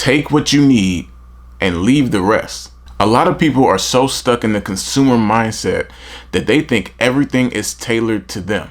Take what you need and leave the rest. A lot of people are so stuck in the consumer mindset that they think everything is tailored to them,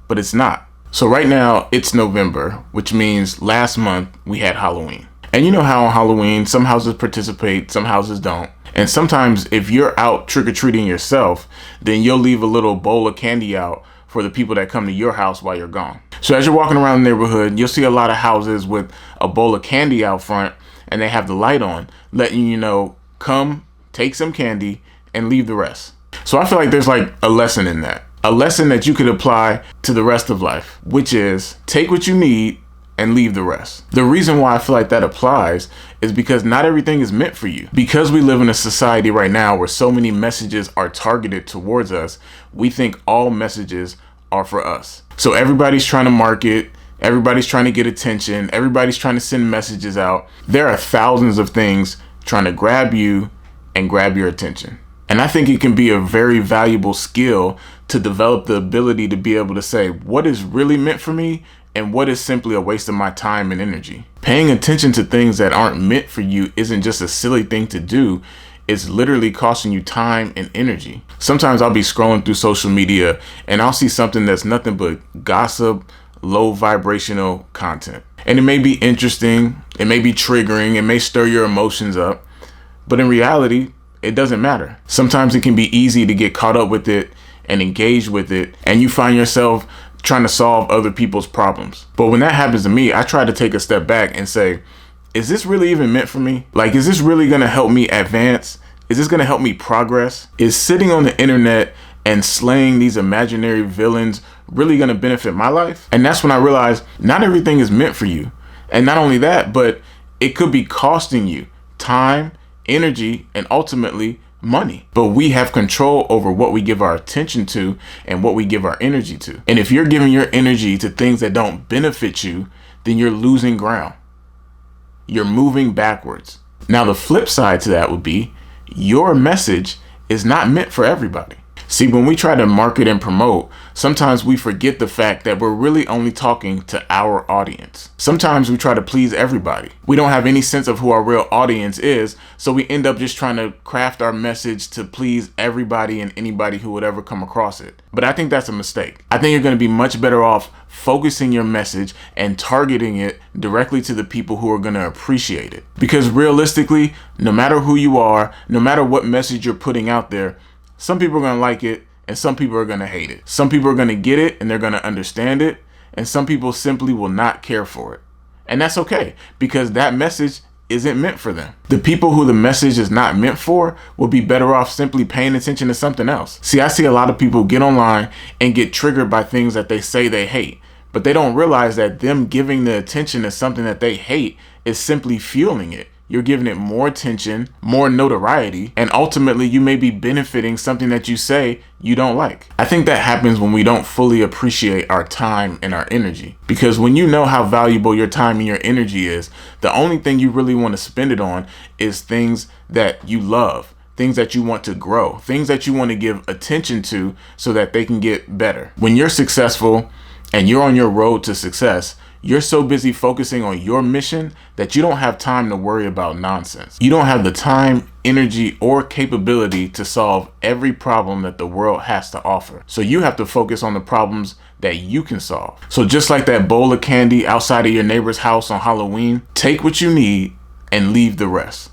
but it's not. So right now it's November, which means last month we had Halloween. And you know how on Halloween, some houses participate, some houses don't. And sometimes if you're out trick-or-treating yourself, then you'll leave a little bowl of candy out for the people that come to your house while you're gone. So as you're walking around the neighborhood, you'll see a lot of houses with a bowl of candy out front, and they have the light on, letting you know, come, take some candy, and leave the rest. So I feel like there's like a lesson in that. A lesson that you could apply to the rest of life, which is take what you need and leave the rest. The reason why I feel like that applies is because not everything is meant for you. Because we live in a society right now where so many messages are targeted towards us, we think all messages are for us. So everybody's trying to market, everybody's trying to get attention, everybody's trying to send messages out. There are thousands of things trying to grab you and grab your attention. And I think it can be a very valuable skill to develop the ability to be able to say what is really meant for me and what is simply a waste of my time and energy. Paying attention to things that aren't meant for you isn't just a silly thing to do. It's literally costing you time and energy. Sometimes I'll be scrolling through social media and I'll see something that's nothing but gossip, low vibrational content. And it may be interesting, it may be triggering, it may stir your emotions up, but in reality, it doesn't matter. Sometimes it can be easy to get caught up with it and engage with it, and you find yourself trying to solve other people's problems. But when that happens to me, I try to take a step back and say, is this really even meant for me? Like, is this really gonna help me advance? Is this gonna help me progress? Is sitting on the internet and slaying these imaginary villains really gonna benefit my life? And that's when I realized not everything is meant for you. And not only that, but it could be costing you time, energy, and ultimately money. But we have control over what we give our attention to and what we give our energy to. And if you're giving your energy to things that don't benefit you, then you're losing ground. You're moving backwards. Now, the flip side to that would be your message is not meant for everybody. See, when we try to market and promote, sometimes we forget the fact that we're really only talking to our audience. Sometimes we try to please everybody. We don't have any sense of who our real audience is, so we end up just trying to craft our message to please everybody and anybody who would ever come across it. But I think that's a mistake. I think you're going to be much better off focusing your message and targeting it directly to the people who are going to appreciate it. Because realistically, no matter who you are, no matter what message you're putting out there, some people are going to like it and some people are going to hate it. Some people are going to get it and they're going to understand it, and some people simply will not care for it. And that's okay, because that message isn't meant for them. The people who the message is not meant for will be better off simply paying attention to something else. See, I see a lot of people get online and get triggered by things that they say they hate, but they don't realize that them giving the attention to something that they hate is simply fueling it. You're giving it more attention, more notoriety, and ultimately you may be benefiting something that you say you don't like. I think that happens when we don't fully appreciate our time and our energy. Because when you know how valuable your time and your energy is, the only thing you really want to spend it on is things that you love, things that you want to grow, things that you want to give attention to so that they can get better. When you're successful and you're on your road to success, you're so busy focusing on your mission that you don't have time to worry about nonsense. You don't have the time, energy, or capability to solve every problem that the world has to offer. So you have to focus on the problems that you can solve. So just like that bowl of candy outside of your neighbor's house on Halloween, take what you need and leave the rest.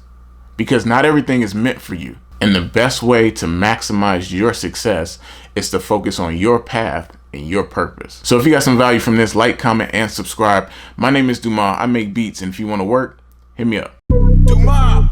Because not everything is meant for you. And the best way to maximize your success is to focus on your path and your purpose. So if you got some value from this, like, comment, and subscribe. My name is Dumas. I make beats, and if you want to work, hit me up. Dumas.